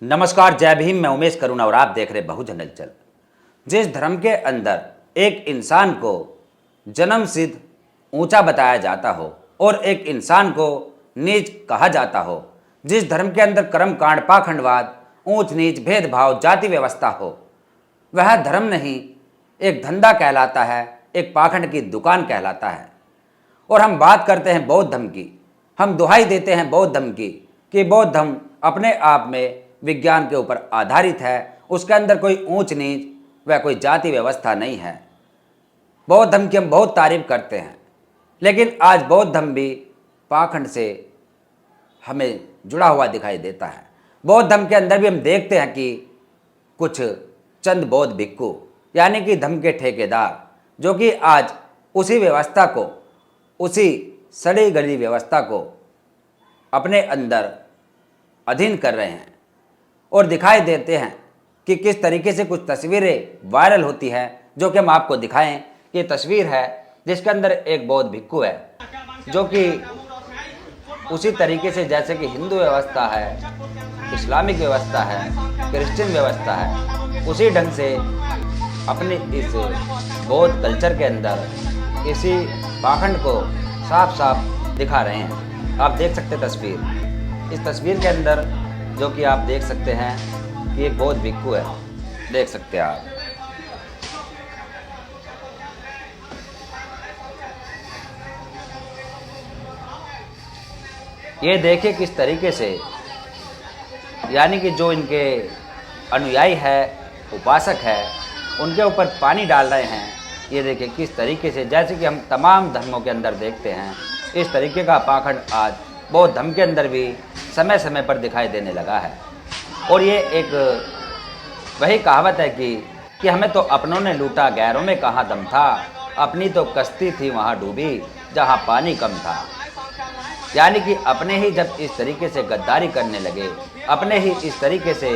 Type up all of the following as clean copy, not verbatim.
नमस्कार, जय भीम। मैं उमेश करुणा और आप देख रहे बहुजन हलचल। जिस धर्म के अंदर एक इंसान को जन्म सिद्ध ऊंचा बताया जाता हो और एक इंसान को नीच कहा जाता हो, जिस धर्म के अंदर कर्म कांड, पाखंडवाद, ऊंच नीच, भेदभाव, जाति व्यवस्था हो, वह धर्म नहीं, एक धंधा कहलाता है, एक पाखंड की दुकान कहलाता है। और हम बात करते हैं बौद्ध धर्म की, हम दुहाई देते हैं बौद्ध धर्म की कि बौद्ध धर्म अपने आप में विज्ञान के ऊपर आधारित है, उसके अंदर कोई ऊंच नीच व कोई जाति व्यवस्था नहीं है। बौद्ध धर्म की हम बहुत तारीफ करते हैं, लेकिन आज बौद्ध धर्म भी पाखंड से हमें जुड़ा हुआ दिखाई देता है। बौद्ध धर्म के अंदर भी हम देखते हैं कि कुछ चंद बौद्ध भिक्खु यानी कि धर्म के ठेकेदार, जो कि आज उसी व्यवस्था को, उसी सड़ी गली व्यवस्था को अपने अंदर अधीन कर रहे हैं और दिखाई देते हैं कि किस तरीके से कुछ तस्वीरें वायरल होती हैं, जो कि हम आपको दिखाएं। कि तस्वीर है जिसके अंदर एक बौद्ध भिक्खु है, जो कि उसी तरीके से जैसे कि हिंदू व्यवस्था है, इस्लामिक व्यवस्था है, क्रिश्चियन व्यवस्था है, उसी ढंग से अपने इस बौद्ध कल्चर के अंदर इसी पाखंड को साफ साफ दिखा रहे हैं। आप देख सकते तस्वीर, इस तस्वीर के अंदर जो कि आप देख सकते हैं कि एक बौद्ध भिक्खु है, देख सकते हैं आप। ये देखिए किस तरीके से, यानी कि जो इनके अनुयायी है, उपासक है, उनके ऊपर पानी डाल रहे हैं। ये देखिए किस तरीके से, जैसे कि हम तमाम धर्मों के अंदर देखते हैं, इस तरीके का पाखंड आज बौद्ध धर्म के अंदर भी समय समय पर दिखाई देने लगा है। और ये एक वही कहावत है कि हमें तो अपनों ने लूटा, गैरों में कहाँ दम था, अपनी तो कश्ती थी वहाँ डूबी जहाँ पानी कम था। यानी कि अपने ही जब इस तरीके से गद्दारी करने लगे, अपने ही इस तरीके से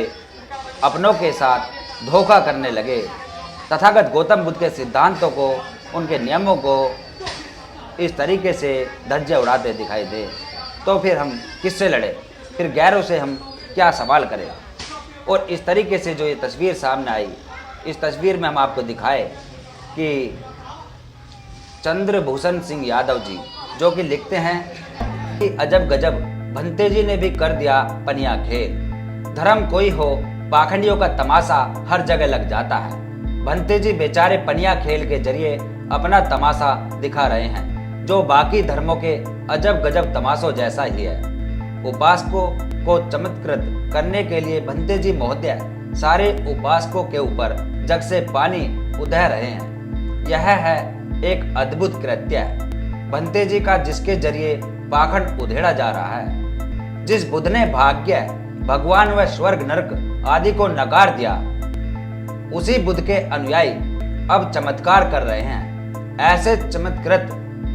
अपनों के साथ धोखा करने लगे, तथागत गौतम बुद्ध के सिद्धांतों को, उनके नियमों को इस तरीके से धज्जे उड़ाते दिखाई दे, तो फिर हम किससे लड़े, फिर गैरों से हम क्या सवाल करें। और इस तरीके से जो ये तस्वीर सामने आई, इस तस्वीर में हम आपको दिखाए कि चंद्रभूषण सिंह यादव जी, जो कि लिखते हैं कि अजब गजब भंते जी ने भी कर दिया पनिया खेल, धर्म कोई हो पाखंडियों का तमाशा हर जगह लग जाता है। भंते जी बेचारे पनिया खेल के जरिए अपना तमाशा दिखा रहे हैं, जो बाकी धर्मों के अजब गजब तमाशों जैसा ही है। उपासकों को चमत्कृत करने के लिए भंते जी महोदय सारे उपासकों के ऊपर जग से पानी उधह रहे हैं। यह है एक अद्भुत कृत्य भंते जी का, जिसके जरिए पाखंड उधेड़ा जा रहा है। जिस बुद्ध ने भाग्य, भगवान व स्वर्ग नरक आदि को नकार दिया, उसी बुद्ध के अनुयायी अब चमत्कार कर रहे हैं। ऐसे चमत्कृत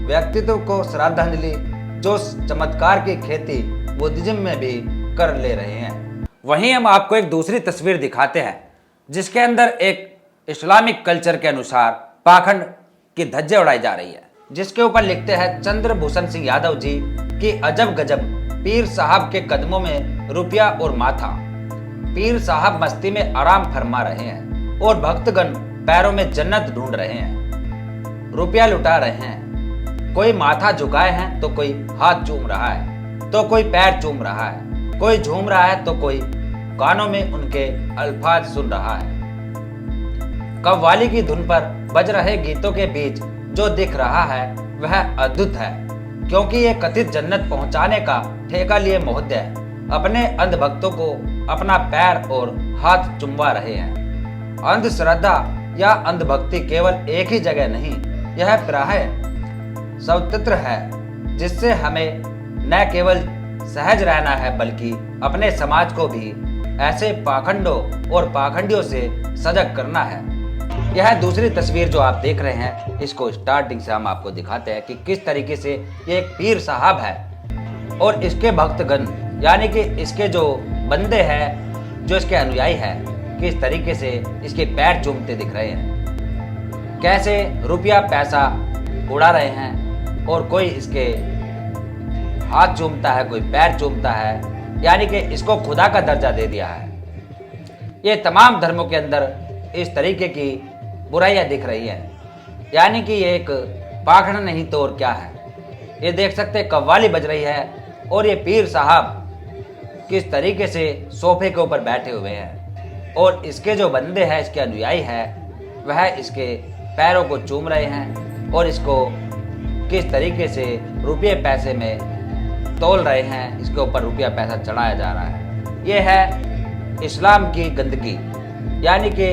व्यक्तित्व को श्रद्धांजलि, जो चमत्कार की खेती बुद्धिज्म में भी कर ले रहे हैं। वहीं हम आपको एक दूसरी तस्वीर दिखाते हैं, जिसके अंदर एक इस्लामिक कल्चर के अनुसार पाखंड की धज्जे उड़ाई जा रही है, जिसके ऊपर लिखते हैं चंद्रभूषण सिंह यादव जी कि अजब गजब पीर साहब के कदमों में रुपया और माथा। पीर साहब मस्ती में आराम फरमा रहे हैं और भक्तगण पैरों में जन्नत ढूंढ रहे हैं, रुपया लुटा रहे हैं। कोई माथा झुकाए हैं तो कोई हाथ चूम रहा है, तो कोई पैर चूम रहा है, कोई झूम रहा है तो कोई कानों में उनके अल्फाज सुन रहा है। कव्वाली की धुन पर बज रहे गीतों के बीच जो दिख रहा है वह अद्भुत है, क्योंकि ये कथित जन्नत पहुंचाने का ठेका लिए महोदय अपने अंध भक्तों को अपना पैर और हाथ चुमवा रहे हैं। अंधश्रद्धा या अंधभक्ति केवल एक ही जगह नहीं, यह प्राय सर्वत्र है, जिससे हमें न केवल सहज रहना है बल्कि अपने समाज को भी ऐसे पाखंडों और पाखंडियों से सजग करना है। यह दूसरी तस्वीर जो आप देख रहे हैं, इसको स्टार्टिंग से हम आपको दिखाते हैं कि किस तरीके से ये एक पीर साहब है और इसके भक्तगण, यानी कि इसके जो बंदे हैं, जो इसके अनुयायी हैं, किस तरीके से इसके पैर चूमते दिख रहे हैं, कैसे रुपया पैसा उड़ा रहे हैं और कोई इसके हाथ चूमता है, कोई पैर चूमता है, यानी कि इसको खुदा का दर्जा दे दिया है। ये तमाम धर्मों के अंदर इस तरीके की बुराइयां दिख रही हैं। यानी कि ये एक पाखंड नहीं तो और क्या है। ये देख सकते कव्वाली बज रही है और ये पीर साहब किस तरीके से सोफे के ऊपर बैठे हुए हैं और इसके जो बंदे हैं, इसके अनुयायी हैं, वह इसके पैरों को चूम रहे हैं और इसको किस तरीके से रुपये पैसे में तोल रहे हैं, इसके ऊपर रुपया पैसा चढ़ाया जा रहा है। ये है इस्लाम की गंदगी। यानी कि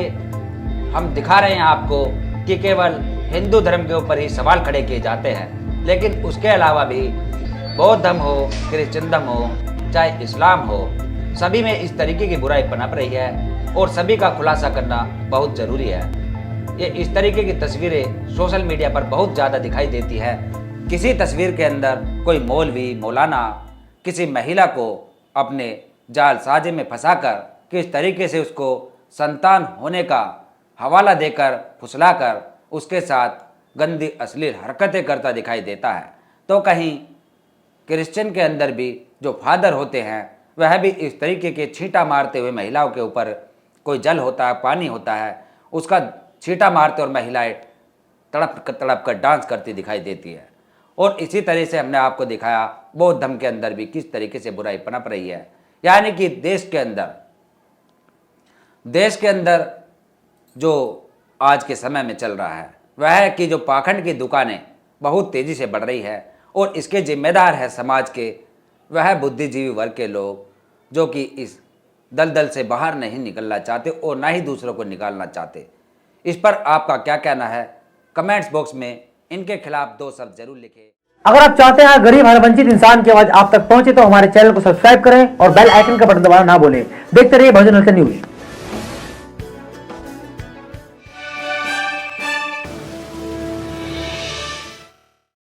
हम दिखा रहे हैं आपको कि केवल हिंदू धर्म के ऊपर ही सवाल खड़े किए जाते हैं, लेकिन उसके अलावा भी बौद्ध धर्म हो, क्रिश्चियन धर्म हो, चाहे इस्लाम हो, सभी में इस तरीके की बुराई पनप रही है और सभी का खुलासा करना बहुत ज़रूरी है। ये इस तरीके की तस्वीरें सोशल मीडिया पर बहुत ज़्यादा दिखाई देती है। किसी तस्वीर के अंदर कोई मौलवी मौलाना किसी महिला को अपने जाल साजे में फंसाकर किस तरीके से उसको संतान होने का हवाला देकर फुसलाकर उसके साथ गंदी अश्लील हरकतें करता दिखाई देता है, तो कहीं क्रिश्चियन के अंदर भी जो फादर होते हैं वह भी इस तरीके के छींटा मारते हुए महिलाओं के ऊपर, कोई जल होता है, पानी होता है, उसका छींटा मारते और महिलाएं तड़प कर डांस करती दिखाई देती है। और इसी तरह से हमने आपको दिखाया बौद्ध धर्म के अंदर भी किस तरीके से बुराई पनप रही है। यानी कि देश के अंदर जो आज के समय में चल रहा है वह है कि जो पाखंड की दुकानें बहुत तेज़ी से बढ़ रही है और इसके जिम्मेदार है समाज के वह बुद्धिजीवी वर्ग के लोग, जो कि इस दलदल से बाहर नहीं निकलना चाहते और ना ही दूसरों को निकालना चाहते। इस पर आपका क्या कहना है? कमेंट्स बॉक्स में इनके खिलाफ 2 शब्द जरूर लिखें। अगर आप चाहते हैं गरीब हर वंचित इंसान की आवाज आप तक पहुंचे तो हमारे चैनल को सब्सक्राइब करें और बेल आइकन का बटन दबाना ना भूलें। देखते रहिए भोजन हलचल न्यूज।